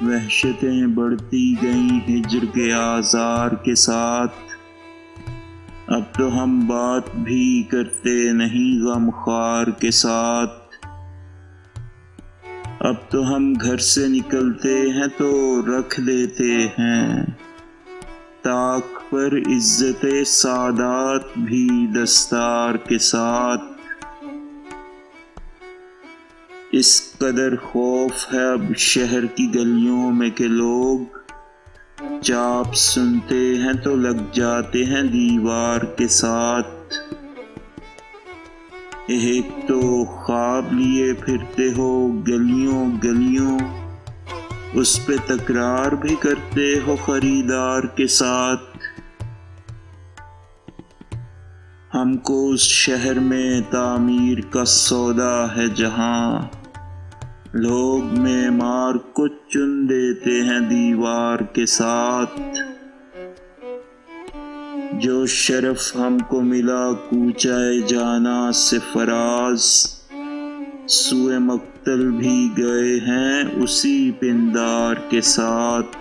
وحشتیں بڑھتی گئیں ہجر کے آزار کے ساتھ، اب تو ہم بات بھی کرتے نہیں غم خوار کے ساتھ۔ اب تو ہم گھر سے نکلتے ہیں تو رکھ لیتے ہیں طاق پر عزت سادات بھی دستار کے ساتھ۔ اس قدر خوف ہے اب شہر کی گلیوں میں کہ لوگ چاپ سنتے ہیں تو لگ جاتے ہیں دیوار کے ساتھ۔ ایک تو خواب لیے پھرتے ہو گلیوں گلیوں، اس پہ تکرار بھی کرتے ہو خریدار کے ساتھ۔ ہم کو اس شہر میں تعمیر کا سودا ہے جہاں لوگ معمار کو چن دیتے ہیں دیوار کے ساتھ۔ جو شرف ہم کو ملا کوچہ جانا سے فراز، سوئے مقتل بھی گئے ہیں اسی پندار کے ساتھ۔